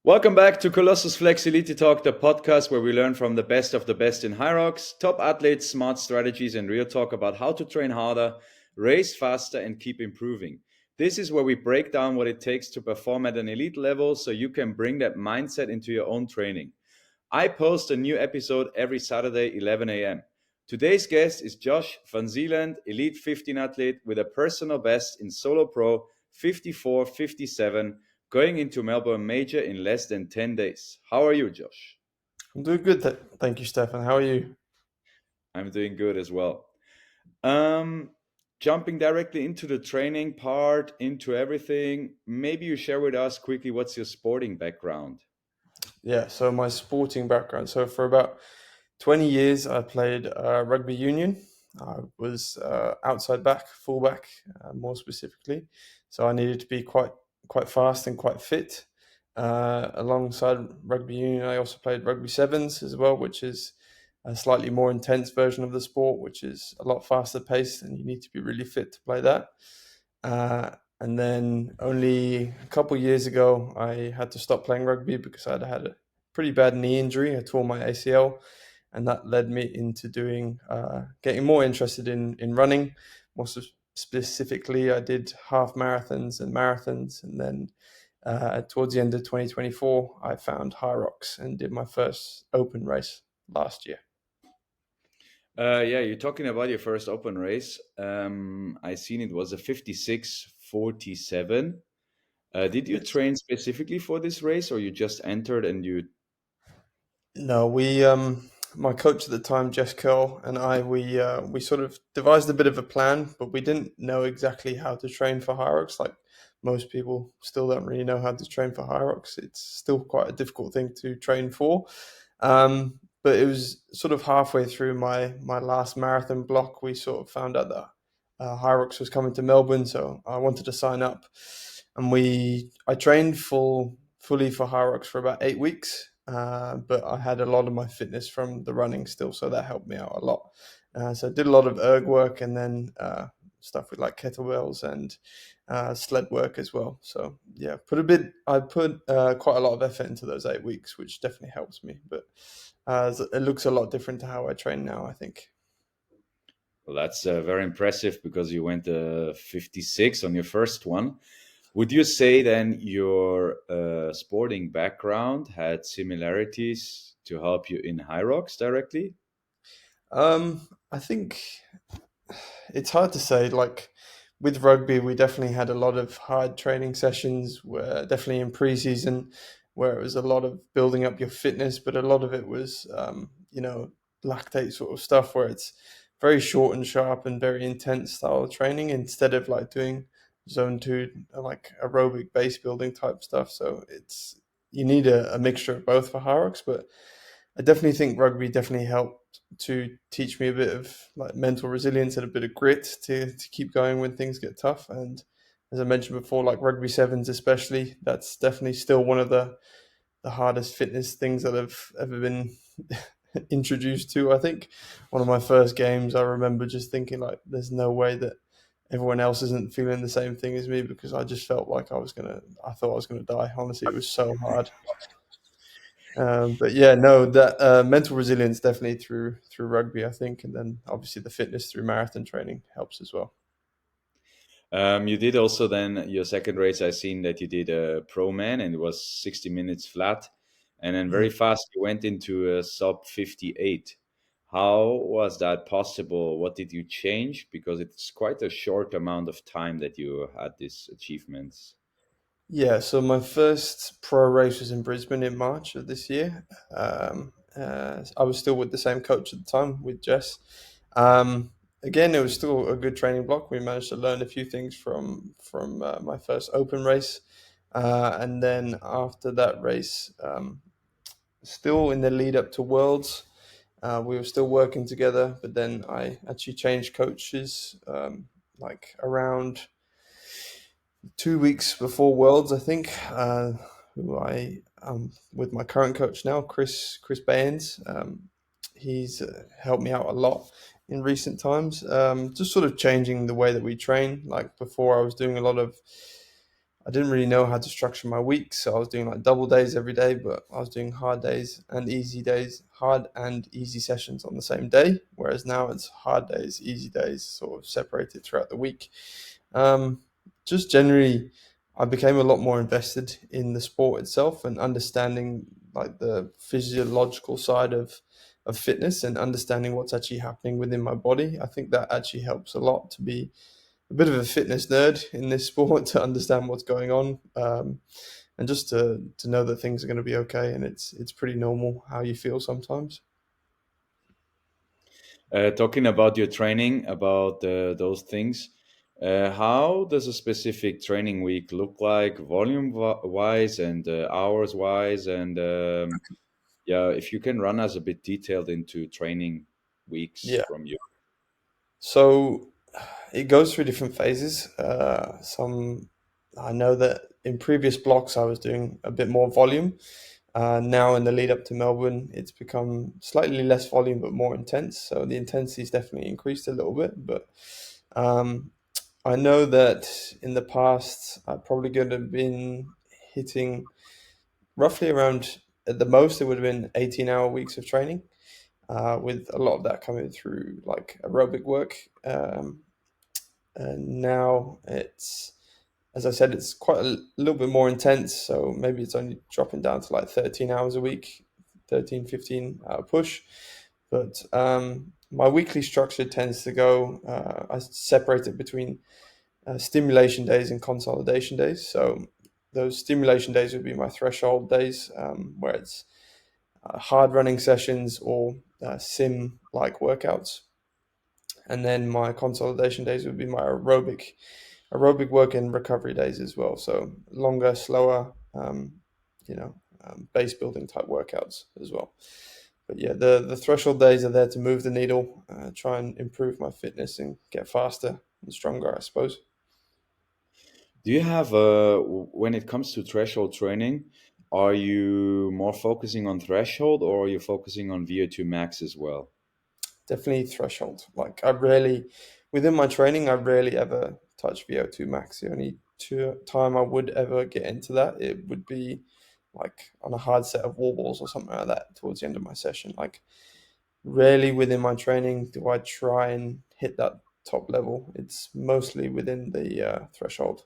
Welcome back to Colossus Flexibility Talk, the podcast where we learn from the best of the best in HYROX, top athletes, smart strategies, and real talk about how to train harder, race faster, and keep improving. This is where we break down what it takes to perform at an elite level so you can bring that mindset into your own training. I post a new episode every Saturday, 11 a.m. Today's guest is Josh van Zeeland, Elite 15 athlete with a personal best in Solo Pro 54:57, going into Melbourne Major in less than 10 days. How are you, Josh? I'm doing good. Thank you, Stefan. How are you? I'm doing good as well. Um, Jumping directly into the training part, into everything, maybe you share with us quickly what's your sporting background? Yeah, so my sporting background. So for about 20 years, I played rugby union. I was outside back, fullback, more specifically. So I needed to be quite fast and quite fit. Alongside rugby union, I also played rugby sevens as well, which is a slightly more intense version of the sport, which is a lot faster paced, and you need to be really fit to play that. And then only a couple years ago, I had to stop playing rugby because I'd had a pretty bad knee injury. I tore my ACL, and that led me into doing getting more interested in running. More specifically, I did half marathons and marathons, and then towards the end of 2024, I found HYROX and did my first open race last year. Yeah, you're talking about your first open race. I seen it was a 56:47. Did you Yes. train specifically for this race, or you just entered and you? No, my coach at the time, Jess Curl, and we sort of devised a bit of a plan, but we didn't know exactly how to train for HYROX. Like most people still don't really know how to train for HYROX. It's still quite a difficult thing to train for. But it was sort of halfway through my last marathon block, we sort of found out that HYROX was coming to Melbourne, so I wanted to sign up, and I trained fully for HYROX for about 8 weeks. But I had a lot of my fitness from the running still, so that helped me out a lot. So I did a lot of erg work, and then stuff with like kettlebells and sled work as well. So yeah, I put quite a lot of effort into those 8 weeks, which definitely helps me. But it looks a lot different to how I train now, I think. Well, that's very impressive because you went 56 on your first one. Would you say then your sporting background had similarities to help you in HYROX directly? I think it's hard to say. Like with rugby, we definitely had a lot of hard training sessions, where definitely in preseason, where it was a lot of building up your fitness, but a lot of it was, lactate sort of stuff, where it's very short and sharp and very intense style of training instead of like doing zone two, like aerobic base building type stuff. So you need a mixture of both for HYROX, but I definitely think rugby definitely helped to teach me a bit of like mental resilience and a bit of grit to keep going when things get tough. And as I mentioned before, like rugby sevens especially, that's definitely still one of the hardest fitness things that have ever been introduced to. I think one of my first games, I remember just thinking like, there's no way that everyone else isn't feeling the same thing as me, because I just felt like I thought I was gonna die. Honestly, it was so hard. But yeah, no, that mental resilience definitely through rugby, I think, and then obviously the fitness through marathon training helps as well. You did also then your second race. I seen that you did a pro man and it was 60 minutes flat, and then very Mhm. fast you went into a sub 58. How was that possible? What did you change? Because it's quite a short amount of time that you had these achievements. Yeah, so my first pro race was in Brisbane in March of this year. I was still with the same coach at the time, with Jess. Again, it was still a good training block. We managed to learn a few things from my first open race, and then after that race, still in the lead up to Worlds. We were still working together, but then I actually changed coaches like around 2 weeks before Worlds, I think. Who I with my current coach now, Chris Baines. He's helped me out a lot in recent times. Just sort of changing the way that we train. Like before, I was doing a lot of I didn't really know how to structure my week, so I was doing like double days every day, but I was doing hard and easy sessions on the same day. Whereas now it's hard days, easy days, sort of separated throughout the week. Um, just generally, I became a lot more invested in the sport itself and understanding like the physiological side of fitness and understanding what's actually happening within my body. I think that actually helps a lot to be a bit of a fitness nerd in this sport to understand what's going on, and just to know that things are going to be okay and it's pretty normal how you feel sometimes. Talking about your training, about those things, how does a specific training week look like, volume wise and hours wise? And yeah, if you can run us a bit detailed into training weeks Yeah. from you. So it goes through different phases. Some I know that in previous blocks I was doing a bit more volume. Now in the lead up to Melbourne, it's become slightly less volume but more intense. So the intensity's definitely increased a little bit. But um, I know that in the past I probably could have been hitting roughly around, at the most it would have been 18-hour weeks of training, with a lot of that coming through like aerobic work. And now it's, as I said, it's quite a little bit more intense. So maybe it's only dropping down to like 13 hours a week, 13, 15 hour push. But my weekly structure tends to go, I separate it between stimulation days and consolidation days. So those stimulation days would be my threshold days, where it's hard running sessions or sim like workouts. And then my consolidation days would be my aerobic work and recovery days as well. So longer, slower, base building type workouts as well. But yeah, the threshold days are there to move the needle, try and improve my fitness and get faster and stronger, I suppose. Do you have, when it comes to threshold training, are you more focusing on threshold or are you focusing on VO2 max as well? Definitely threshold. Like I rarely, within my training, I rarely ever touch VO2 max. The only time I would ever get into that, it would be like on a hard set of wall balls or something like that towards the end of my session. Like rarely within my training do I try and hit that top level. It's mostly within the threshold.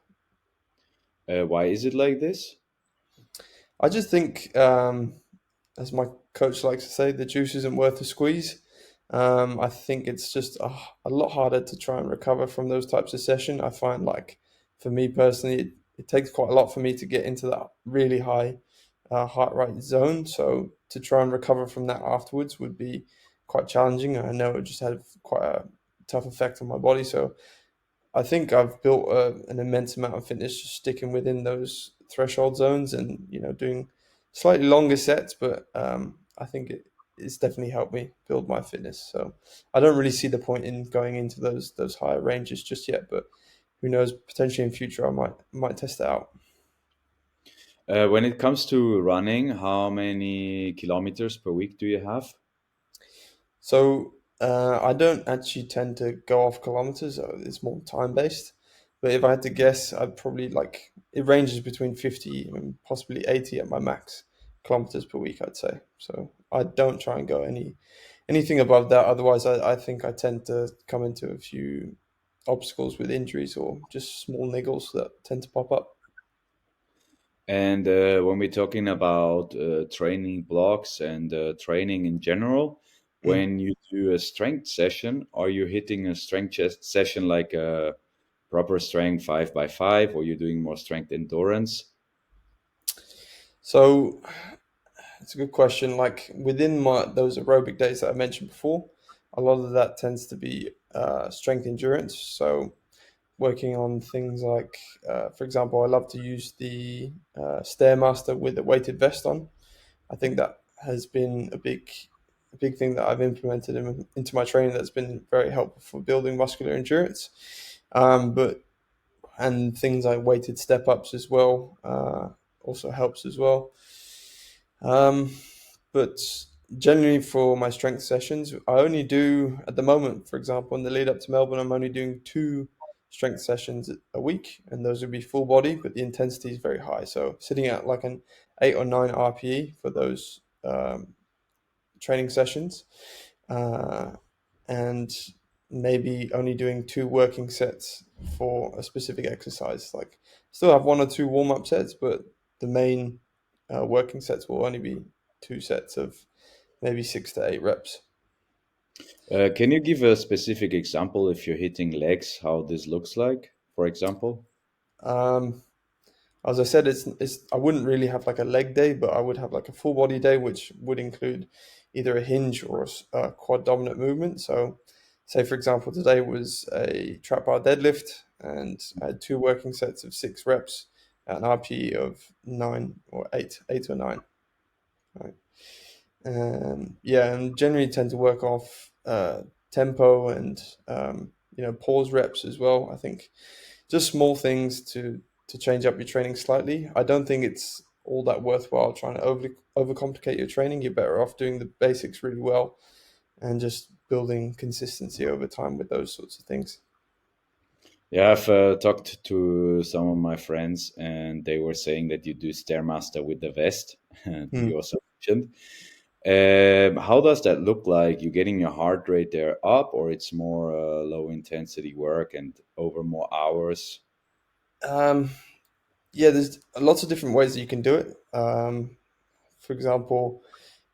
Why is it like this? I just think, as my coach likes to say, the juice isn't worth the squeeze. I think it's just a lot harder to try and recover from those types of session. I find like for me personally, it takes quite a lot for me to get into that really high heart rate zone. So to try and recover from that afterwards would be quite challenging. I know it just had quite a tough effect on my body. So I think I've built an immense amount of fitness just sticking within those threshold zones and doing slightly longer sets, but I think it's definitely helped me build my fitness. So I don't really see the point in going into those higher ranges just yet, but who knows? Potentially in future, I might test it out. When it comes to running, how many kilometers per week do you have? So I don't actually tend to go off kilometers. It's more time based. But if I had to guess, I'd probably like it ranges between 50 and possibly 80 at my max kilometers per week, I'd say. So I don't try and go anything above that. Otherwise, I think I tend to come into a few obstacles with injuries or just small niggles that tend to pop up. And when we're talking about training blocks and training in general, Mm. when you do a strength session, are you hitting a strength session like a proper strength 5 by 5, or you're doing more strength endurance? So it's a good question. Like within my those aerobic days that I mentioned before, a lot of that tends to be strength endurance. So working on things like, for example, I love to use the Stairmaster with a weighted vest on. I think that has been a big thing that I've implemented into my training that's been very helpful for building muscular endurance. But and things like weighted step ups as well also helps as well. Um, but generally for my strength sessions, I only do at the moment, for example, in the lead up to Melbourne, I'm only doing two strength sessions a week, and those would be full body, but the intensity is very high. So sitting at like an 8 or 9 RPE for those training sessions, uh, and maybe only doing 2 working sets for a specific exercise. Like still have 1 or 2 warm up sets, but the main working sets will only be 2 sets of maybe 6 to 8 reps. Can you give a specific example if you're hitting legs, how this looks like, for example? Um, as I said, it's I wouldn't really have like a leg day, but I would have like a full body day, which would include either a hinge or a quad dominant movement. So, say for example, today was a trap bar deadlift, and I had 2 working sets of 6 reps at an RP of 9 or 8, 8 or 9. Right. Yeah, and generally tend to work off tempo and pause reps as well. I think just small things to change up your training slightly. I don't think it's all that worthwhile trying to overcomplicate your training. You're better off doing the basics really well and just building consistency over time with those sorts of things. Yeah, I've talked to some of my friends, and they were saying that you do Stairmaster with the vest. Hmm. You also mentioned. How does that look like? You getting your heart rate there up, or it's more low intensity work and over more hours? Um, yeah, there's lots of different ways that you can do it. For example,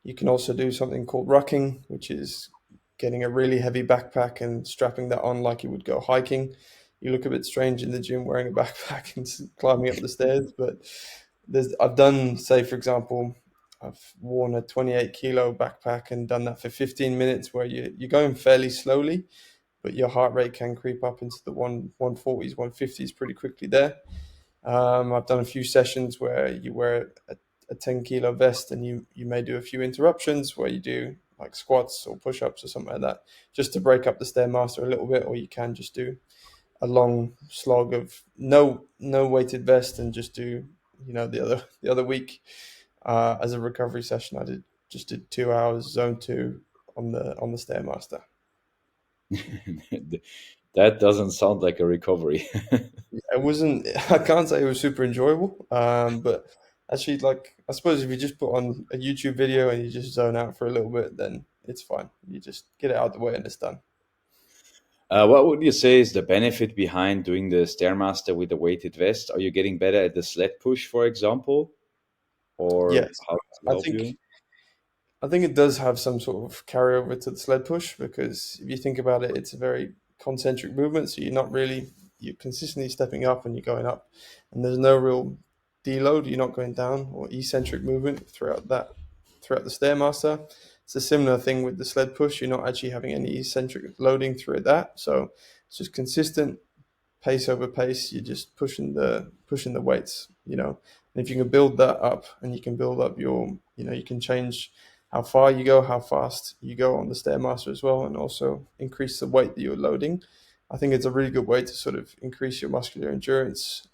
you can also do something called rucking, which is getting a really heavy backpack and strapping that on like you would go hiking. You look a bit strange in the gym wearing a backpack and climbing up the stairs, but I've done, say, for example, I've worn a 28 kilo backpack and done that for 15 minutes where you're going fairly slowly, but your heart rate can creep up into the 140s, 150s pretty quickly there. I've done a few sessions where you wear a 10 kilo vest and you may do a few interruptions where you do like squats or push ups or something like that, just to break up the Stairmaster a little bit, or you can just do a long slog of no weighted vest and just do the other week as a recovery session. I did 2 hours zone two on the Stairmaster. That doesn't sound like a recovery. It wasn't. I can't say it was super enjoyable, but actually, like I suppose if you just put on a YouTube video and you just zone out for a little bit, then it's fine. You just get it out of the way and it's done. What would you say is the benefit behind doing the Stairmaster with the weighted vest? Are you getting better at the sled push, for example, or Yes, how does it I help you? think I think it does have some sort of carryover to the sled push because if you think about it, it's a very concentric movement. So you're consistently stepping up and you're going up, and there's no real deload. You're not going down or eccentric movement throughout the Stairmaster. It's a similar thing with the sled push. You're not actually having any eccentric loading through that. So it's just consistent pace over pace. You're just pushing the weights, And if you can build that up, and you can build up you can change how far you go, how fast you go on the Stairmaster as well, and also increase the weight that you're loading. I think it's a really good way to sort of increase your muscular endurance.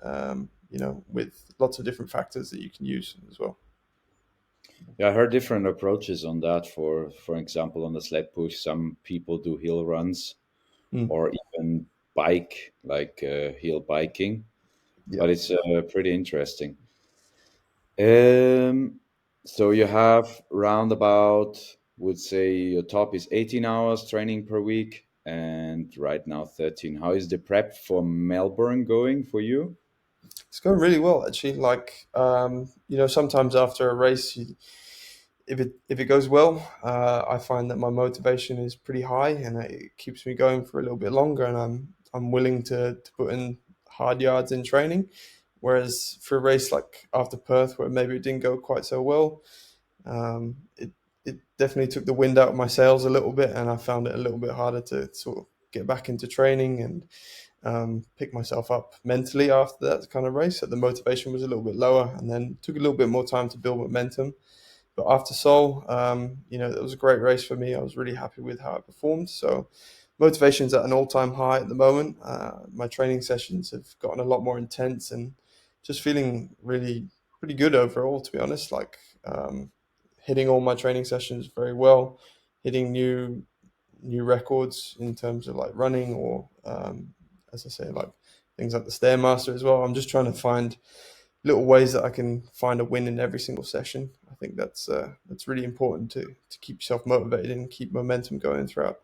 With lots of different factors that you can use as well. Yeah, I heard different approaches on that. For example, on the sled push, some people do hill runs Mm, or even bike, like hill biking. yeah. But it's pretty interesting. Um, so you have roundabout, would say your top is 18 hours training per week, and right now 13. How is the prep for Melbourne going for you? It's going really well actually. Like sometimes after a race, if it goes well, I find that my motivation is pretty high and it keeps me going for a little bit longer, and I'm willing to put in hard yards in training. Whereas for a race like after Perth, where maybe it didn't go quite so well, it definitely took the wind out of my sails a little bit, and I found it a little bit harder to sort of get back into training and pick myself up mentally after that kind of race. So the motivation was a little bit lower, and then took a little bit more time to build momentum. But after Seoul, it was a great race for me. I was really happy with how I performed. So motivation's at an all-time high at the moment. My training sessions have gotten a lot more intense, and just feeling really pretty good overall, to be honest. Like hitting all my training sessions very well, hitting new records in terms of like running or as I say, like things like the Stairmaster as well. I'm just trying to find little ways that I can find a win in every single session. I think that's really important to keep yourself motivated and keep momentum going throughout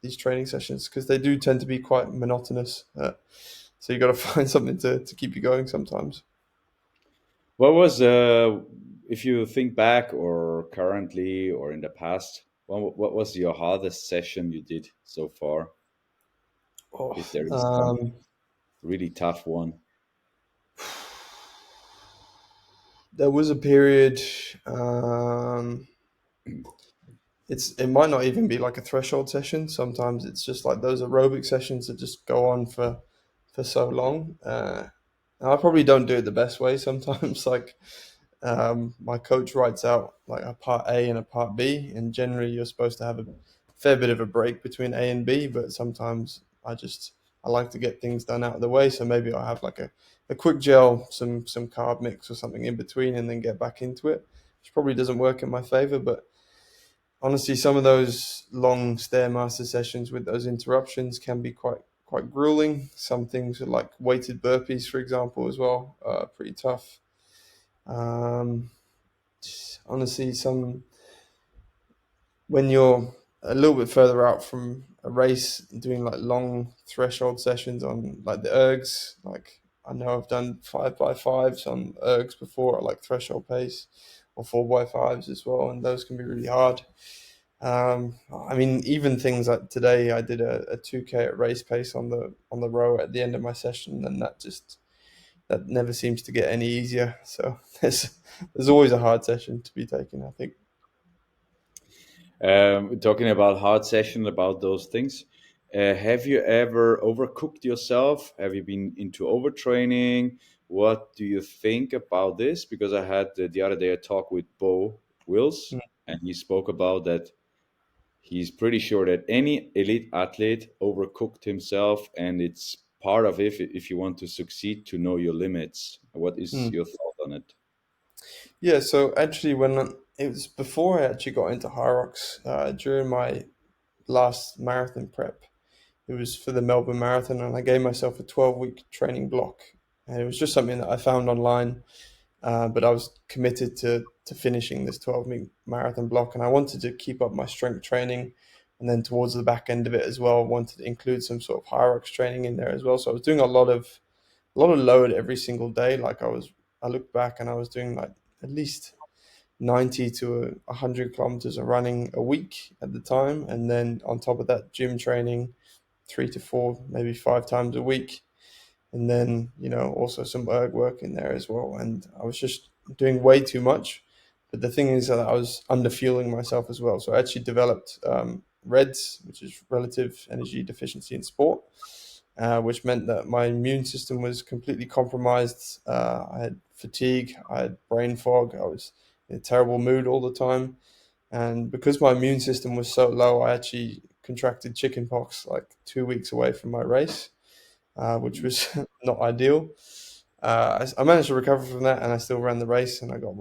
these training sessions, because they do tend to be quite monotonous. So you got to find something to keep you going sometimes. What was, if you think back or currently or in the past, what was your hardest session you did so far? Oh, If there is some um, really tough one. there was a period. Um, it might not even be like a threshold session. Sometimes it's just like those aerobic sessions that just go on for so long. And I probably don't do it the best way sometimes. Like my coach writes out like a part A and a part B, and generally you're supposed to have a fair bit of a break between A and B. But sometimes I like to get things done out of the way, so maybe I'll have like a quick gel, some carb mix or something in between, and then get back into it, which probably doesn't work in my favor. But honestly, some of those long stairmaster sessions with those interruptions can be quite grueling. Some things are like weighted burpees, for example, as well, pretty tough. Um, honestly, some when you're a little bit further out from a race, doing like long threshold sessions on like the ergs, like I know I've done 5x5s on ergs before at like threshold pace, or 4x5s as well, and those can be really hard. I mean, even things like today, I did a 2K at race pace on the row at the end of my session, and that never seems to get any easier. So there's always a hard session to be taken, I think. Talking about hard session, about those things. Have you ever overcooked yourself? Have you been into overtraining? What do you think about this? Because I had the other day a talk with Bo Wills, and he spoke about that. He's pretty sure that any elite athlete overcooked himself, and it's part of it if you want to succeed to know your limits. What is Mm. your thought on it? Yeah, so actually, when it was before I actually got into HYROX, during my last marathon prep, it was for the Melbourne Marathon, and I gave myself a 12-week training block. And it was just something that I found online, but I was committed to finishing this 12-week marathon block, and I wanted to keep up my strength training. And then towards the back end of it as well, I wanted to include some sort of HYROX training in there as well. So I was doing a lot of load every single day. I looked back and I was doing like at least 90 to 100 kilometers of running a week at the time. And then on top of that, gym training 3 to 4, maybe 5 times a week. And then, also some erg work in there as well. And I was just doing way too much. But the thing is that I was underfueling myself as well. So I actually developed REDS, which is relative energy deficiency in sport, which meant that my immune system was completely compromised. I had fatigue, I had brain fog, I was in a terrible mood all the time. And because my immune system was so low, I actually contracted chickenpox like 2 weeks away from my race, which was not ideal. I managed to recover from that, and I still ran the race, and I got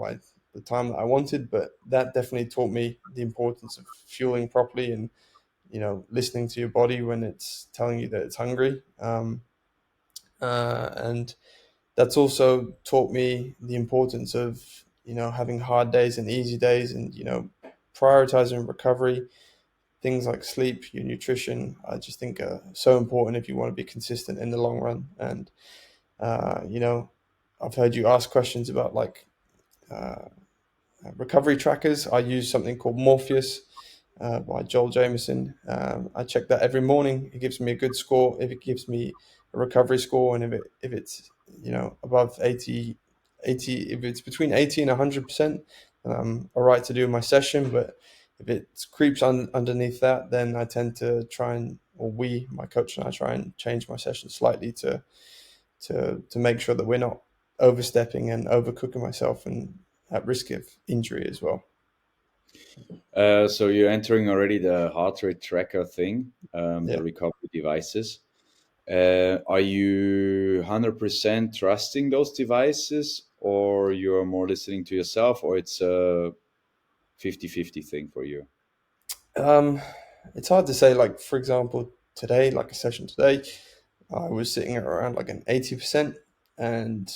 the time that I wanted. But that definitely taught me the importance of fueling properly, and listening to your body when it's telling you that it's hungry. And that's also taught me the importance of having hard days and easy days, and prioritizing recovery. Things like sleep, your nutrition, I just think are so important if you want to be consistent in the long run. And uh, you know, I've heard you ask questions about like uh, recovery trackers. I use something called Morpheus by Joel Jameson. I check that every morning. It gives me a good score. If it gives me a recovery score, and if it's above 80, if it's between 80 and 100%, then I'm all right to do my session. But if it creeps underneath that, then I tend to try and, or my coach and I try and change my session slightly to make sure that we're not overstepping and overcooking myself and at risk of injury as well. So you're entering already the heart rate tracker thing, Yeah. the recovery devices. Are you 100% trusting those devices, or you're more listening to yourself, or it's a 50-50 thing for you? Um, it's hard to say. Like for example, today, like a session today, I was sitting at around like an 80%, and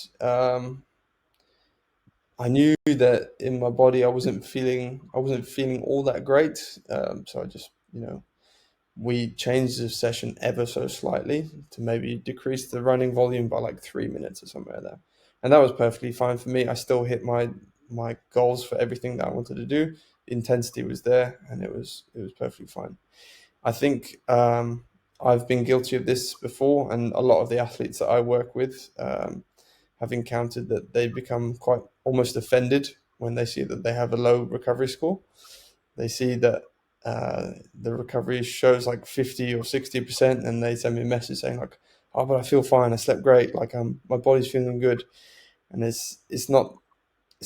I knew that in my body I wasn't feeling all that great. So I just, we changed the session ever so slightly to maybe decrease the running volume by like 3 minutes or something like that, and that was perfectly fine for me. I still hit my goals for everything that I wanted to do. The intensity was there, and it was perfectly fine. I think I've been guilty of this before, and a lot of the athletes that I work with have encountered that they become quite almost offended when they see that they have a low recovery score. They see that the recovery shows like 50 or 60%, and they send me a message saying like, "Oh, but I feel fine. I slept great. Like my body's feeling good." And it's not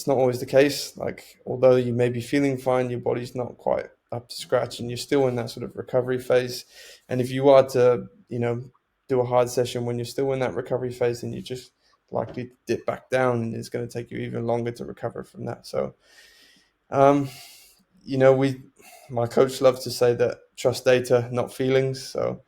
always the case. Like, although you may be feeling fine, your body's not quite up to scratch, and you're still in that sort of recovery phase. And if you are to, do a hard session when you're still in that recovery phase, then you're just likely to dip back down, and it's going to take you even longer to recover from that. So, um, my coach loves to say that trust data, not feelings. So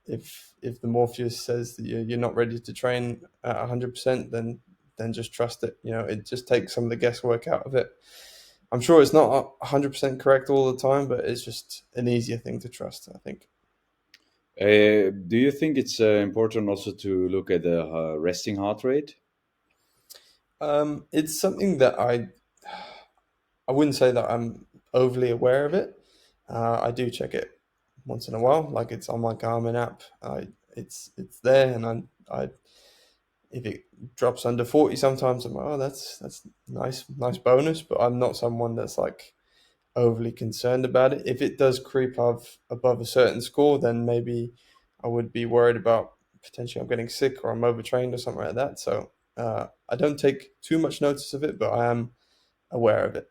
if the Morpheus says that you're not ready to train at 100%, then just trust it. It just takes some of the guesswork out of it. I'm sure it's not 100% correct all the time, but it's just an easier thing to trust, I think. Do you think it's important also to look at the resting heart rate? It's something that I wouldn't say that I'm overly aware of it. I do check it once in a while, like it's on my Garmin app. It's there, and I if it drops under 40 sometimes, I'm like, oh, that's nice bonus. But I'm not someone that's like overly concerned about it. If it does creep above a certain score, then maybe I would be worried about potentially I'm getting sick or I'm overtrained or something like that. So I don't take too much notice of it, but I am aware of it.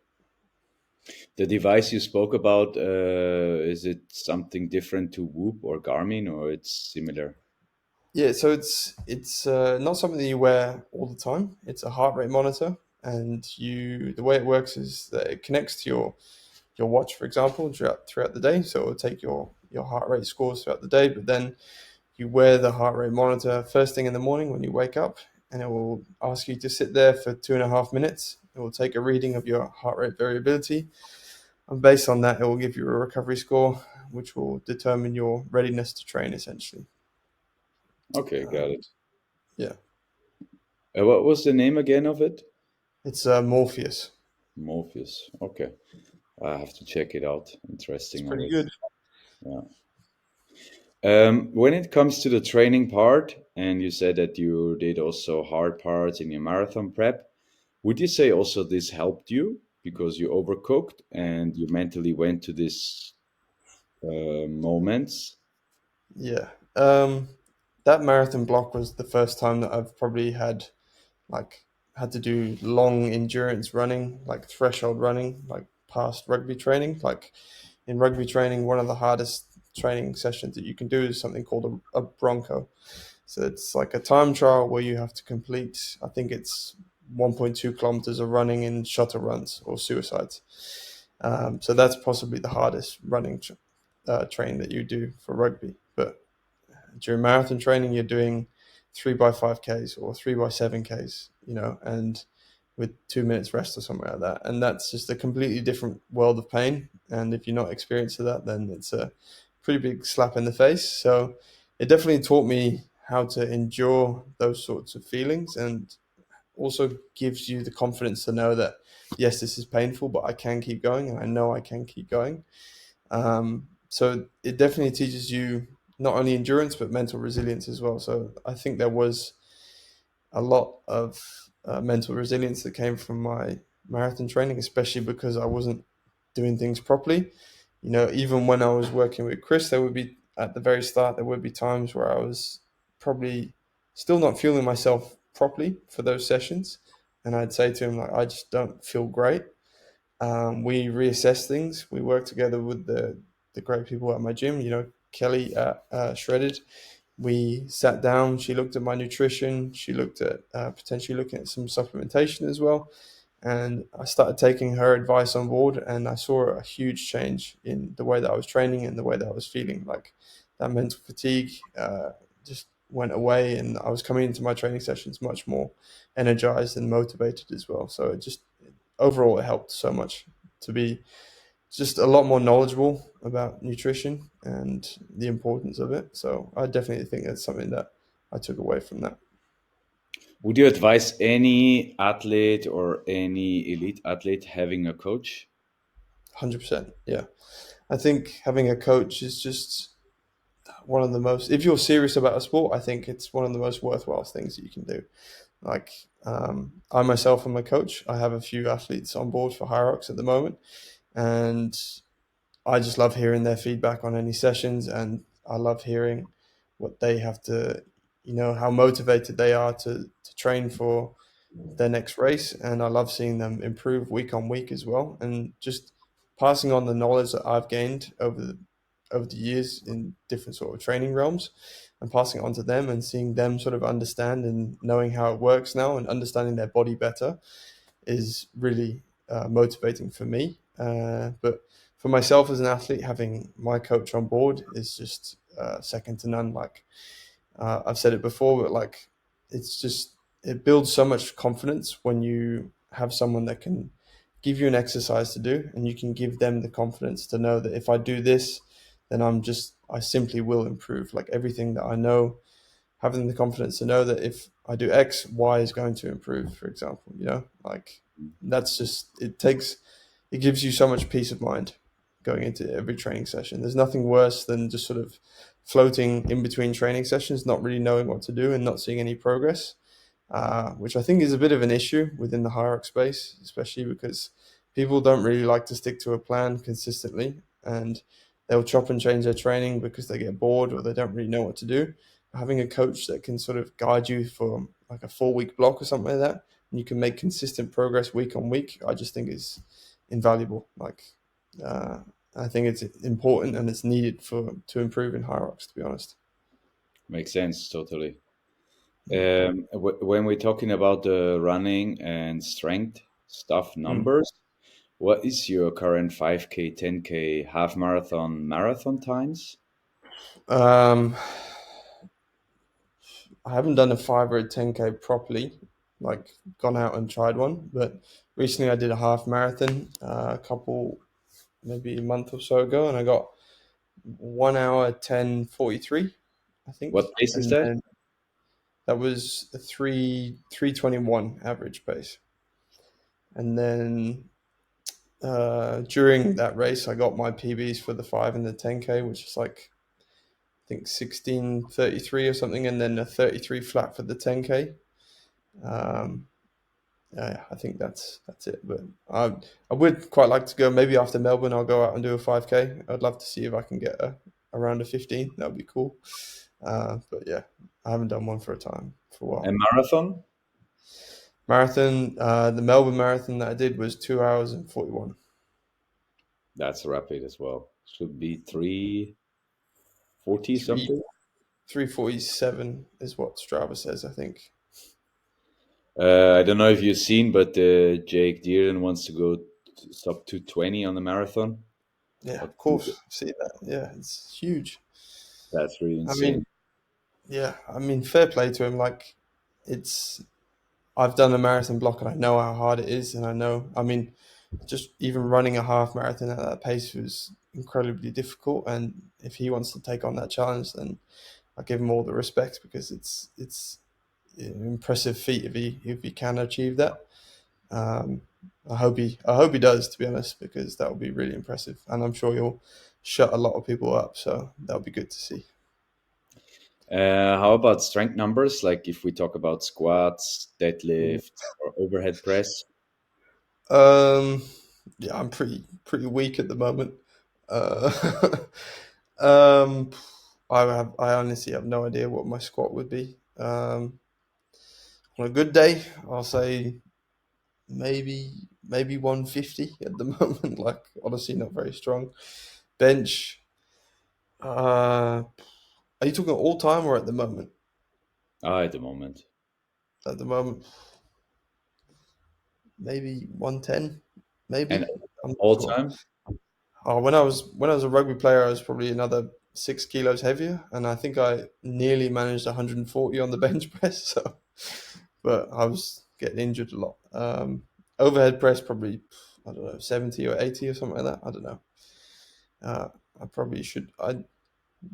The device you spoke about, is it something different to Whoop or Garmin, or it's similar? Yeah, so it's not something that you wear all the time. It's a heart rate monitor, and the way it works is that it connects to your watch, for example, throughout the day. So it will take your heart rate scores throughout the day, but then you wear the heart rate monitor first thing in the morning when you wake up, and it will ask you to sit there for 2.5 minutes. It will take a reading of your heart rate variability, and based on that, it will give you a recovery score, which will determine your readiness to train, essentially. Okay, got Um, it. yeah, What was the name again of it? it's Morpheus. Morpheus. Okay, I have to check it out. It's Interesting pretty already. good. Yeah. When it comes to the training part, and you said that you did also hard parts in your marathon prep, would you say also this helped you because you overcooked and you mentally went to these moments? Yeah. That marathon block was the first time that I've probably like had to do long endurance running, like threshold running, like past rugby training. Like in rugby training, one of the hardest training sessions that you can do is something called a bronco. So it's like a time trial where you have to complete, I think it's 1.2 kilometers of running in shuttle runs or suicides. So that's possibly the hardest running train that you do for rugby. But during marathon training, you're doing 3x5Ks or 3x7Ks, and with 2 minutes rest or something like that. And that's just a completely different world of pain. And if you're not experienced to that, then it's a pretty big slap in the face. So it definitely taught me how to endure those sorts of feelings, and also gives you the confidence to know that, yes, this is painful, but I can keep going, and I know I can keep going. So it definitely teaches you not only endurance but mental resilience as well. So I think there was a lot of mental resilience that came from my marathon training, especially because I wasn't doing things properly. Even when I was working with Chris, there would be at the very start there would be times where I was probably still not feeling myself properly for those sessions, and I'd say to him like, I just don't feel great. We reassess things. We work together with the great people at my gym. Kelly at Shredded. We sat down. She looked at my nutrition. She looked at potentially looking at some supplementation as well. And I started taking her advice on board, and I saw a huge change in the way that I was training and the way that I was feeling. Like that mental fatigue just went away, and I was coming into my training sessions much more energized and motivated as well. So it just overall it helped so much to be just a lot more knowledgeable about nutrition and the importance of it. So I definitely think that's something that I took away from that. Would you advise any athlete or any elite athlete having a coach? 100%. Yeah. I think having a coach is just one of the most, if you're serious about a sport, I think it's one of the most worthwhile things that you can do. Like, I myself am a coach. I have a few athletes on board for HYROX at the moment, and I just love hearing their feedback on any sessions, and I love hearing what they have to, how motivated they are to train for their next race. And I love seeing them improve week on week as well, and just passing on the knowledge that I've gained over the years in different sort of training realms, and passing it on to them and seeing them sort of understand and knowing how it works now and understanding their body better is really motivating for me. But for myself as an athlete, having my coach on board is just second to none. Like, I've said it before, but like, it's just, it builds so much confidence when you have someone that can give you an exercise to do, and you can give them the confidence to know that if I do this, then I simply will improve. Like, everything that I know, having the confidence to know that if I do X, Y is going to improve, for example, like, that's just, it gives you so much peace of mind going into every training session. There's nothing worse than just sort of floating in between training sessions, not really knowing what to do and not seeing any progress, which I think is a bit of an issue within the HYROX space, especially because people don't really like to stick to a plan consistently, and they'll chop and change their training because they get bored or they don't really know what to do. Having a coach that can sort of guide you for like a 4 week block or something like that, and you can make consistent progress week on week, I just think is invaluable. Like, uh, I think it's important and it's needed to improve in HYROX, to be honest. Makes sense, totally. When we're talking about the running and strength stuff Mm. numbers, what is your current 5K, 10K, half marathon, marathon times? Um, I haven't done a 5 or a 10K properly, like gone out and tried one, but recently I did a half marathon a couple, maybe a month or so ago, and I got 1 hour 10:43, I think, What pace is and that? then that was a 3:21 average pace, and then during that race I got my PBs for the 5 and the 10K, which is like, I think, 16:33 or something, and then a 33 flat for the 10K. Um, yeah, I think that's it. But I would quite like to go. Maybe after Melbourne, I'll go out and do a 5K. I'd love to see if I can get around a 15. That would be cool. But yeah, I haven't done one for a while. A marathon? Marathon, the Melbourne Marathon that I did was 2 hours and 41. That's rapid as well. Should be 340 Three something. 3:47 is what Strava says, I think. I don't know if you've seen, but Jake Dearden wants to go sub 220 on the marathon. Yeah, Or of course. See that? Yeah, it's huge. That's really I insane. mean, yeah, I mean, fair play to him. Like, it's I've done a marathon block and I know how hard it is, and I mean, just even running a half marathon at that pace was incredibly difficult. And if he wants to take on that challenge, then I give him all the respect, because it's an impressive feat if he can achieve that. Um, I hope he does, to be honest, because that would be really impressive, and I'm sure he'll shut a lot of people up. So that would be good to see. How about strength numbers? Like if we talk about squats, deadlift, or overhead press? Um, yeah, I'm pretty weak at the moment. Uh, um, I honestly have no idea what my squat would be. On a good day, I'll say maybe 150 at the moment. Like, honestly, not very strong. Bench. Are you talking all time or at the moment? Ah, at the moment. At the moment, maybe 110. And Maybe, I'm not all sure. time? Oh, when I was a rugby player, I was probably another 6 kilos heavier, and I think I nearly managed 140 on the bench press. So, but I was getting injured a lot. Overhead press probably, I don't know, 70 or 80 or something like that. I don't know. Uh, I probably should. I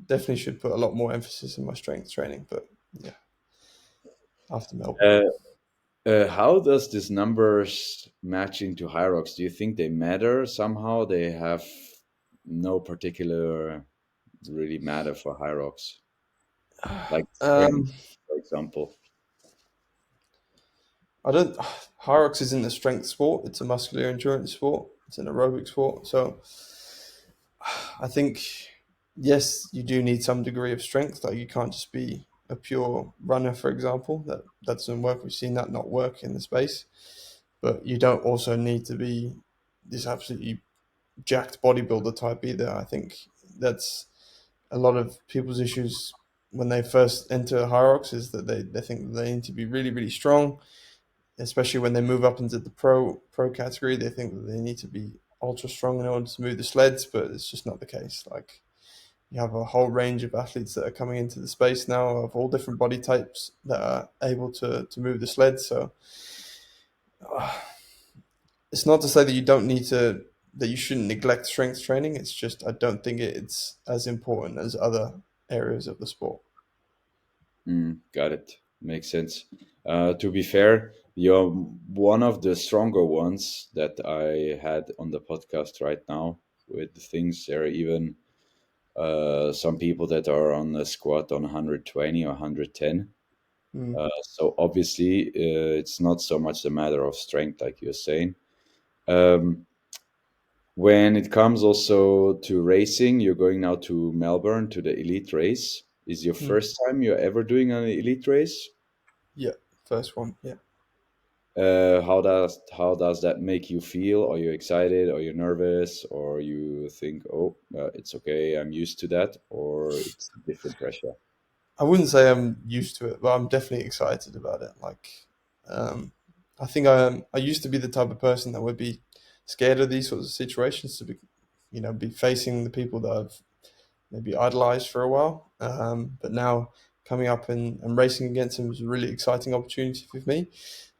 definitely should put a lot more emphasis in my strength training. But yeah, after Melbourne. Uh, how does this numbers matching to HYROX? Do you think they matter somehow? They have no particular really matter for HYROX, like strength, Um, for example. I don't. HYROX isn't a strength sport. It's a muscular endurance sport. It's an aerobic sport. So I think yes, you do need some degree of strength. Like you can't just be a pure runner, for example. That doesn't work. We've seen that not work in the space. But you don't also need to be this absolutely jacked bodybuilder type either. I think that's a lot of people's issues when they first enter HYROX is that they think that they need to be really, really strong, especially when they move up into the pro category. They think that they need to be ultra strong in order to move the sleds, but it's just not the case. Like you have a whole range of athletes that are coming into the space now of all different body types that are able to move the sled. So uh, it's not to say that you don't need to that you shouldn't neglect strength training. It's just I don't think it's as important as other areas of the sport. Got it. Makes sense. To be fair, you're one of the stronger ones that I had on the podcast right now. With the things there, are even some people that are on the squat on 120 or 110. Mm, So obviously, it's not so much a matter of strength, like you're saying. Um, when it comes also to racing, you're going now to Melbourne to the elite race. Is your mm. first time you're ever doing an elite race? Yeah, first one. Yeah. How does that make you feel? Are you excited? Are you nervous? Or you think, oh, it's okay, I'm used to that, or it's a different pressure? I wouldn't say I'm used to it, but I'm definitely excited about it. Um, I think I used to be the type of person that would be scared of these sorts of situations to be, be facing the people that I've maybe idolized for a while. But now coming up and racing against them is a really exciting opportunity for me.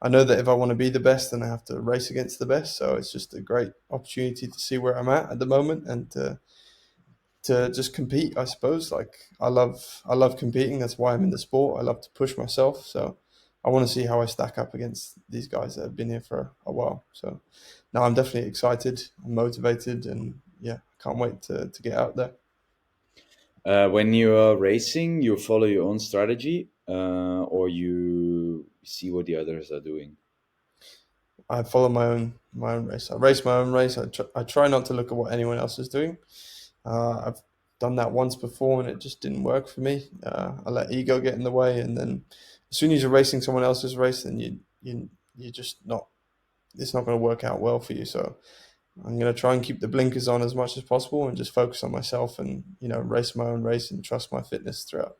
I know that if I want to be the best, then I have to race against the best. So it's just a great opportunity to see where I'm at the moment and to just compete. I suppose I love competing. That's why I'm in the sport. I love to push myself. So I want to see how I stack up against these guys that have been here for a while. So now I'm definitely excited and motivated, and yeah, can't wait to get out there. When you are racing, you follow your own strategy, or you see what the others are doing. I follow my own race. I race my own race. I try not to look at what anyone else is doing. I've done that once before and it just didn't work for me. I let ego get in the way, and then as soon as you're racing someone else's race, then you just not. It's not going to work out well for you. So I'm going to try and keep the blinkers on as much as possible and just focus on myself and race my own race and trust my fitness throughout.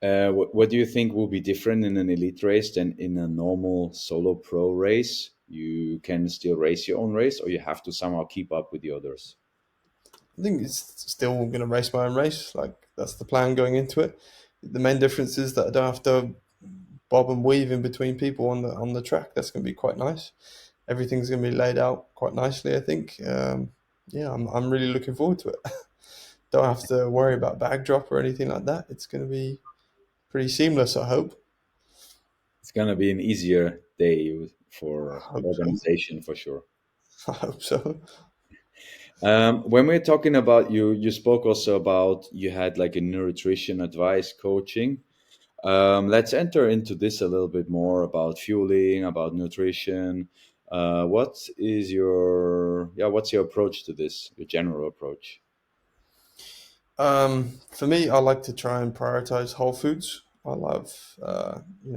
What do you think will be different in an elite race than in a normal solo pro race? You can still race your own race, or you have to somehow keep up with the others. I think it's still going to race my own race. Like that's the plan going into it. The main difference is that I don't have to bob and weave in between people on the track. That's going to be quite nice. Everything's going to be laid out quite nicely. I think. Yeah, I'm really looking forward to it. Don't have to worry about bag drop or anything like that. It's going to be pretty seamless. I hope. It's gonna be an easier day I for hope so. organization for sure. I hope so. When we're talking about you spoke also about you had like a nutrition advice coaching. Let's enter into this a little bit more about fueling, about nutrition. What's your approach to this? Your general approach? For me, I like to try and prioritize whole foods. I love, I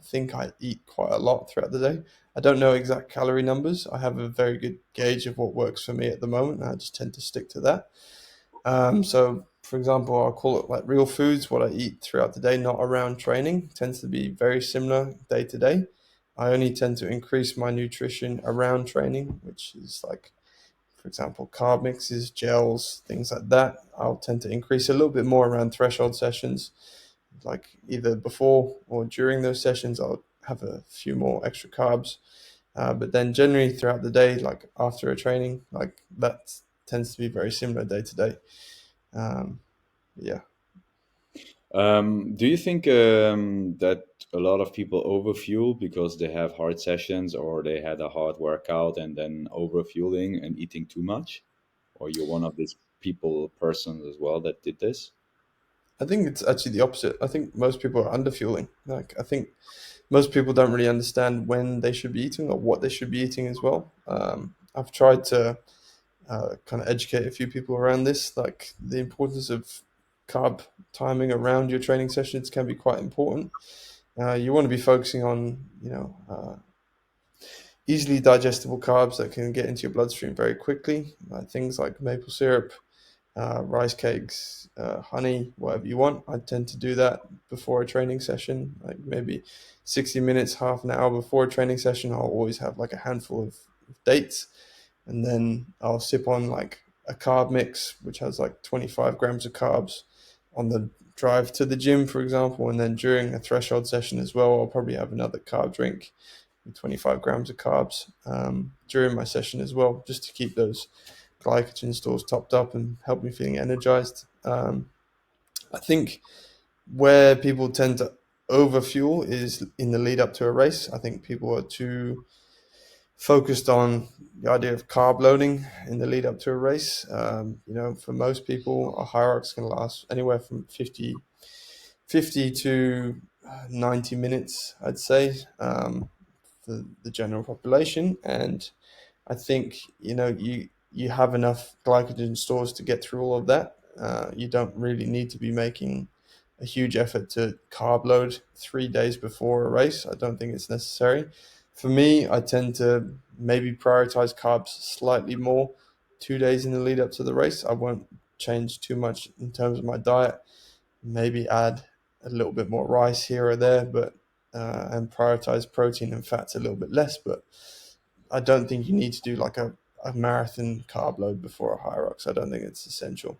think I eat quite a lot throughout the day. I don't know exact calorie numbers. I have a very good gauge of what works for me at the moment, and I just tend to stick to that. So, for example, I'll call it like real foods, what I eat throughout the day, not around training, tends to be very similar day to day. I only tend to increase my nutrition around training, which is like, for for example, carb mixes, gels, things like that, I'll tend to increase a little bit more around threshold sessions. Like either before or during those sessions, I'll have a few more extra carbs. But then generally throughout the day, like after a training, like that tends to be very similar day to day. Um, yeah. Do you think that a lot of people overfuel because they have hard sessions or they had a hard workout and then overfueling and eating too much? Or you're one of these people, persons as well that did this? I think it's actually the opposite. I think most people are underfueling. Like I think most people don't really understand when they should be eating or what they should be eating as well. I've tried to kind of educate a few people around this. Like the importance of carb timing around your training sessions can be quite important. You want to be focusing on, easily digestible carbs that can get into your bloodstream very quickly, like things like maple syrup, rice cakes, honey, whatever you want. I tend to do that before a training session, like maybe 60 minutes, half an hour before a training session. I'll always have like a handful of dates, and then I'll sip on like a carb mix, which has like 25 grams of carbs on the drive to the gym, for example. And then during a threshold session as well, I'll probably have another carb drink with 25 grams of carbs during my session as well, just to keep those glycogen stores topped up and help me feeling energized. I think where people tend to overfuel is in the lead up to a race. I think people are too focused on the idea of carb loading in the lead up to a race. For most people, a HYROX can last anywhere from 50 to 90 minutes, I'd say, for the general population. And I think you have enough glycogen stores to get through all of that. You don't really need to be making a huge effort to carb load 3 days before a race. I don't think it's necessary. For me, I tend to maybe prioritize carbs slightly more 2 days in the lead up to the race. I won't change too much in terms of my diet. Maybe add a little bit more rice here or there, but and prioritize protein and fats a little bit less. But I don't think you need to do like a marathon carb load before a HYROX. I don't think it's essential.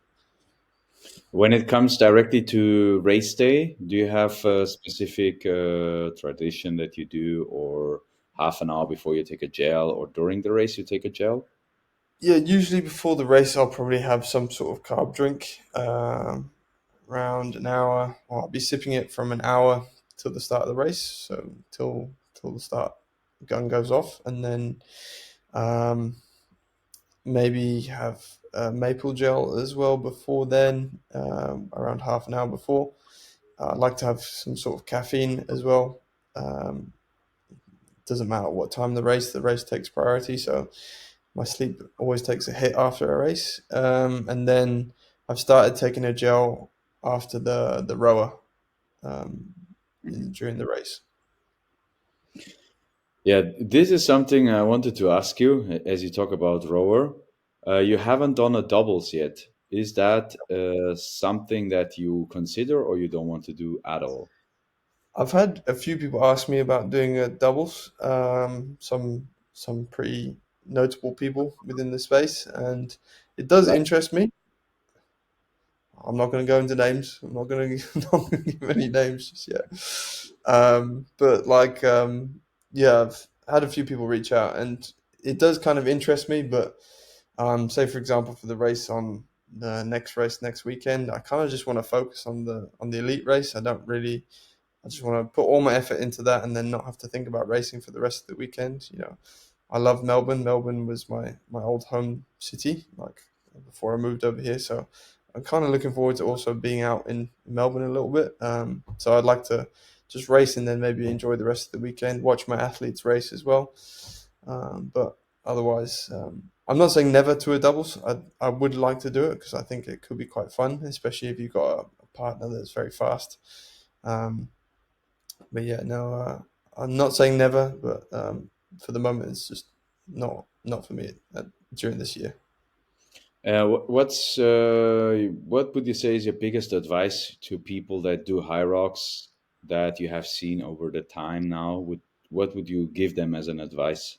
When it comes directly to race day, do you have a specific tradition that you do, or half an hour before you take a gel, or during the race you take a gel? Yeah, usually before the race, I'll probably have some sort of carb drink around an hour. Or I'll be sipping it from an hour till the start of the race, so till the start gun goes off, and then um, maybe have maple gel as well before then, around half an hour before. I'd like to have some sort of caffeine as well. Um, doesn't matter what time the race takes priority. So my sleep always takes a hit after a race. And then I've started taking a gel after the rower um, during the race. Yeah, this is something I wanted to ask you as you talk about rower. You haven't done a doubles yet. Is that something that you consider or you don't want to do at all? I've had a few people ask me about doing a doubles. Some pretty notable people within the space, and it does Like, interest me. I'm not going to go into names. I'm not going to not going to give any names just yet. But yeah, I've had a few people reach out, and it does kind of interest me. But say for example, for the race on the next race next weekend, I kind of just want to focus on the elite race. I don't really. I just want to put all my effort into that, and then not have to think about racing for the rest of the weekend. I love Melbourne. Melbourne was my old home city, like before I moved over here. So I'm kind of looking forward to also being out in Melbourne a little bit. So I'd like to just race and then maybe enjoy the rest of the weekend, watch my athletes race as well. But otherwise, I'm not saying never to a doubles. I would like to do it because I think it could be quite fun, especially if you've got a partner that's very fast. Um, but yeah, no, I'm not saying never, but for the moment, it's just not for me during this year. what would you say is your biggest advice to people that do high rocks that you have seen over the time now? What would you give them as an advice?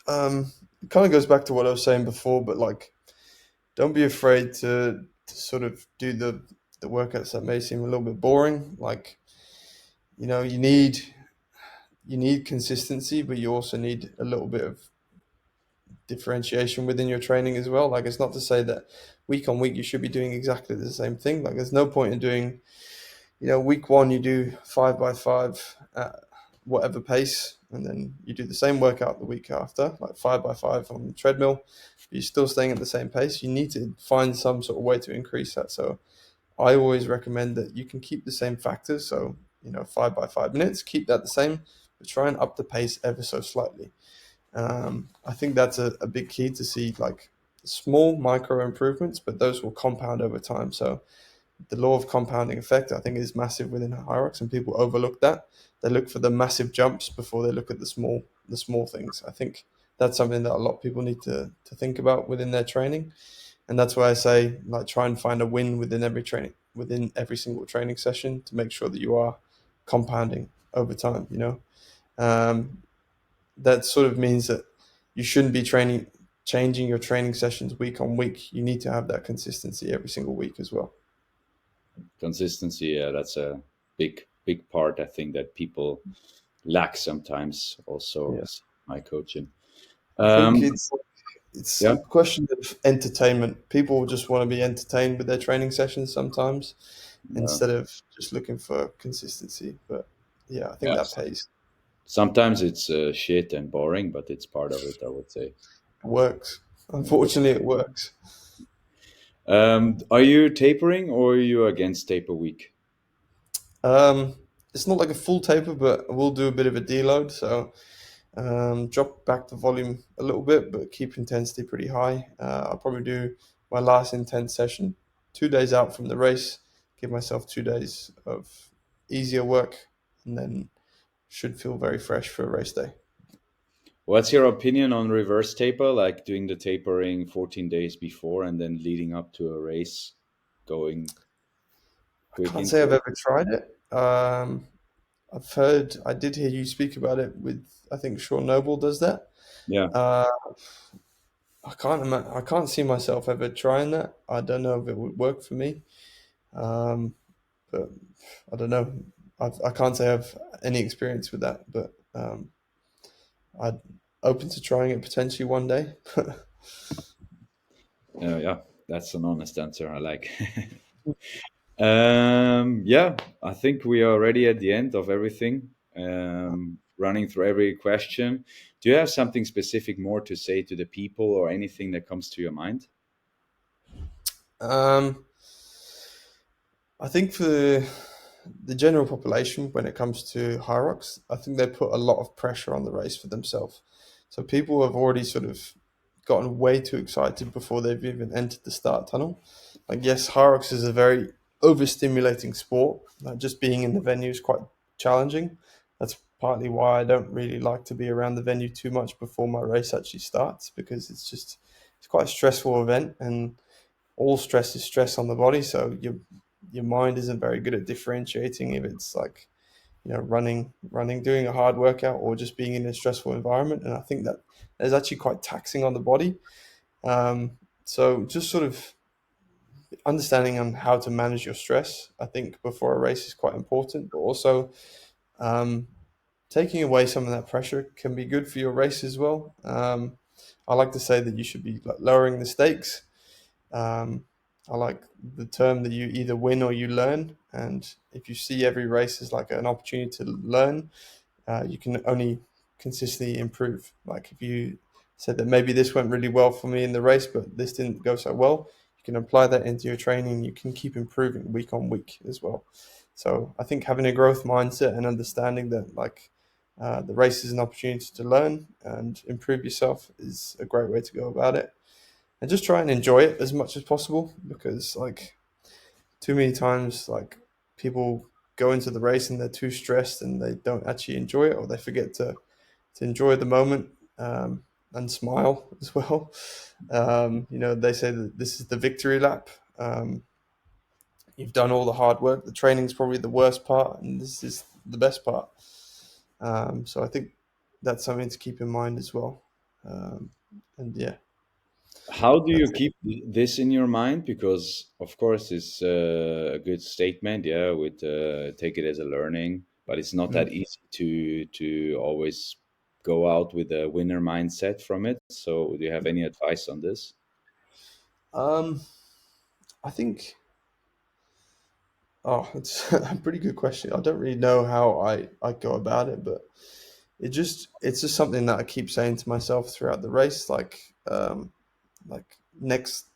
Um, it kind of goes back to what I was saying before, but like, don't be afraid to sort of do the workouts that may seem a little bit boring. Like, you know, you need consistency, but you also need a little bit of differentiation within your training as well. Like, it's not to say that week on week you should be doing exactly the same thing. Like, there's no point in doing, you know, week one you do 5x5 at whatever pace, and then you do the same workout the week after, like 5x5 on the treadmill, but you're still staying at the same pace. You need to find some sort of way to increase that. So I always recommend that you can keep the same factors. So, you know, 5x5 minutes, keep that the same, but try and up the pace ever so slightly. I think that's a big key to see, like small micro improvements, but those will compound over time. So the law of compounding effect, I think, is massive within HYROX, and people overlook that. They look for the massive jumps before they look at the small things. I think that's something that a lot of people need to think about within their training, and that's why I say, like, try and find a win within every single training session to make sure that you are compounding over time. You know, um, that sort of means that you shouldn't be changing your training sessions week on week. You need to have that consistency every single week as well. Consistency, yeah, that's a big part, I think, that people lack sometimes also Yeah, my coaching. I think um it's a yeah, question of entertainment. People just want to be entertained with their training sessions sometimes, uh, instead of just looking for consistency. But yeah, I think yeah, that pays. sometimes it's shit and boring, but it's part of it, I would say. It works. Yeah. Unfortunately, it works. Are you tapering or are you against taper week? Um, it's not like a full taper, but we'll do a bit of a deload. So drop back the volume a little bit, but keep intensity pretty high. I'll probably do my last intense session 2 days out from the race, give myself 2 days of easier work, and then should feel very fresh for a race day. What's your opinion on reverse taper, like doing the tapering 14 days before and then leading up to a race, going I quick can't say into I've it? ever tried it. I did hear you speak about it with, I think Sean Noble does that. Yeah. Uh, I can't see myself ever trying that. I don't know if it would work for me. Um, but I don't know. I can't say I've any experience with that, but I'd open to trying it potentially one day. Yeah, that's an honest answer. I like. Yeah, I think we are already at the end of everything. Running through every question. Do you have something specific more to say to the people or anything that comes to your mind? um, I think for the general population, when it comes to HYROX, I think they put a lot of pressure on the race for themselves. So people have already sort of gotten way too excited before they've even entered the start tunnel. Like, yes, HYROX is a very overstimulating sport. Like, just being in the venue is quite challenging. That's partly why I don't really like to be around the venue too much before my race actually starts, because it's quite a stressful event, and all stress is stress on the body. So your mind isn't very good at differentiating if it's like, you know, running, doing a hard workout, or just being in a stressful environment. And I think that is actually quite taxing on the body. So just sort of understanding on how to manage your stress, I think, before a race is quite important. But also, um, taking away some of that pressure can be good for your race as well. I like to say that you should be like lowering the stakes. um, I like the term that you either win or you learn. And if you see every race as like an opportunity to learn, you can only consistently improve. Like, if you said that maybe this went really well for me in the race, but this didn't go so well, you can apply that into your training. You can keep improving week on week as well. So I think having a growth mindset and understanding that, like, the race is an opportunity to learn and improve yourself is a great way to go about it. And just try and enjoy it as much as possible, because, like, too many times, like, people go into the race and they're too stressed and they don't actually enjoy it, or they forget to enjoy the moment, and smile as well. You know, they say that this is the victory lap. You've done all the hard work. The training's probably the worst part, and this is the best part. So I think that's something to keep in mind as well. Um, and yeah, How do you that's it. keep this in your mind? Because of course it's a good statement, yeah. With take it as a learning, but it's not that Mm. easy to always go out with a winner mindset from it. So, do you have any advice on this? Um, I think. Oh, it's a pretty good question. I don't really know how I go about it, but it's just something that I keep saying to myself throughout the race. Like next,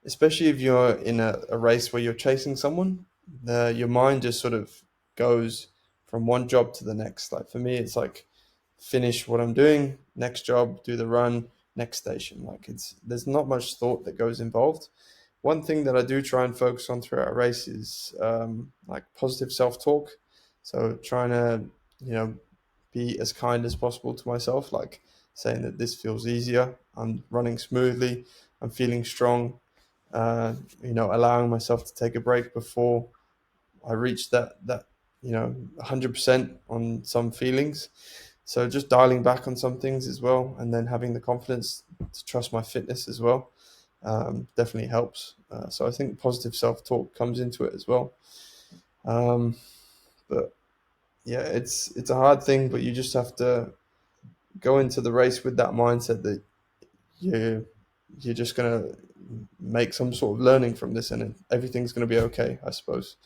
especially if you're in a race where you're chasing someone, your mind just sort of goes from one job to the next. Like for me, it's like finish what I'm doing, next job, do the run, next station. Like it's there's not much thought that goes involved. One thing that I do try and focus on throughout a race is like positive self-talk. So trying to, you know, be as kind as possible to myself, like saying that this feels easier, I'm running smoothly, I'm feeling strong, uh, allowing myself to take a break before I reach that 100% on some feelings. So just dialing back on some things as well, and then having the confidence to trust my fitness as well, definitely helps. So I think positive self talk comes into it as well. Um, but yeah, it's a hard thing, but you just have to go into the race with that mindset that you you're just gonna make some sort of learning from this, and everything's gonna be okay. I suppose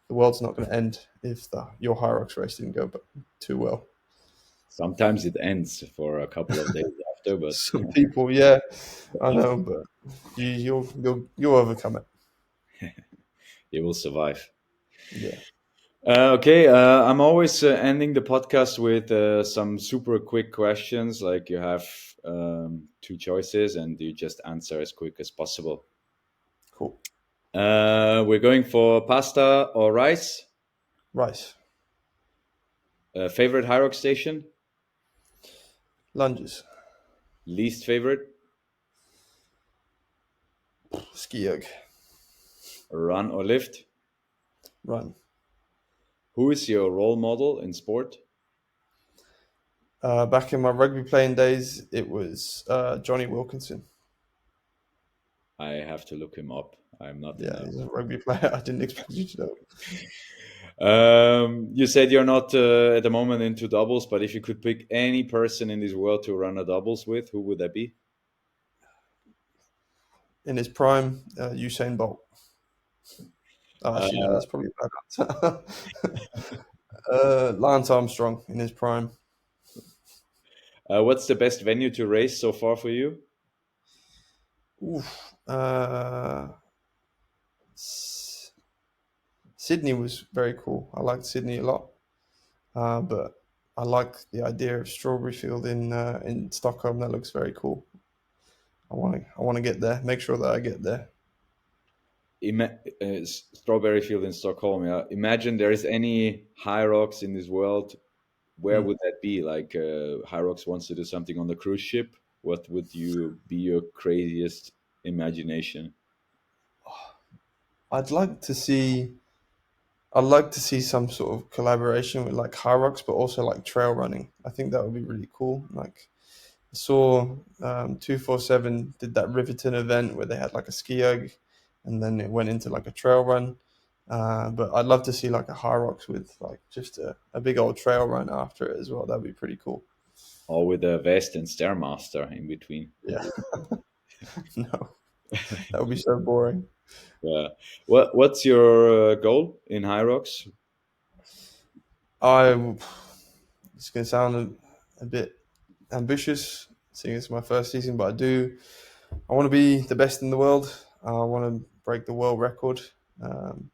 the world's not gonna end if your HYROX race didn't go too well. Sometimes it ends for a couple of days after, but Some people, yeah, I know, but you'll overcome it. you will survive. Yeah, Okay, I'm always ending the podcast with some super quick questions. Like you have two choices, and you just answer as quick as possible. cool. We're going for pasta or rice. Rice, Favorite HYROX station? lunges, Least favorite? ski erg, Run or lift? run. Who is your role model in sport? Back in my rugby playing days, it was Johnny Wilkinson. I have to look him up. I'm not in Yeah, a. he's a rugby player. I didn't expect you to know. You said you're not at the moment into doubles, but if you could pick any person in this world to run a doubles with, who would that be? In his prime, Usain Bolt. Oh, actually, no, Uh, that's probably a bad answer. Lance Armstrong in his prime. what's the best venue to race so far for you? Oof. S- Sydney was very cool. I liked Sydney a lot, but I like the idea of Strawberry Field in Stockholm. That looks very cool. I want to get there. Make sure that I get there. Strawberry Field in Stockholm. Yeah. Imagine there is any high rocks in this world. Where Mm. would that be? Like HYROX wants to do something on the cruise ship. What would you be your craziest imagination? I'd like to see. I'd like to see some sort of collaboration with like HYROX, but also like trail running. I think that would be really cool. Like I saw 247 did that Riverton event where they had like a ski erg, and then it went into like a trail run. But I'd love to see like a HYROX with like just a big old trail run after it as well. That'd be pretty cool. Or with a vest and stairmaster in between? Yeah, no, that would be so boring. Yeah. What's your goal in HYROX? I It's gonna sound a bit ambitious, seeing it's my first season, but I want to be the best in the world. I want to break the world record. Um,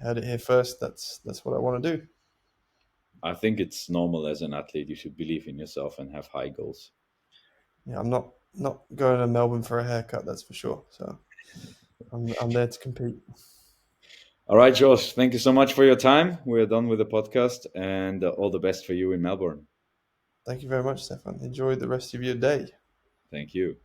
Heard it here first. That's what I want to do. I think it's normal as an athlete. You should believe in yourself and have high goals. Yeah, I'm not going to Melbourne for a haircut. That's for sure. So I'm there to compete. All right, Josh. Thank you so much for your time. We're done with the podcast, and all the best for you in Melbourne. Thank you very much, Stefan. Enjoy the rest of your day. Thank you.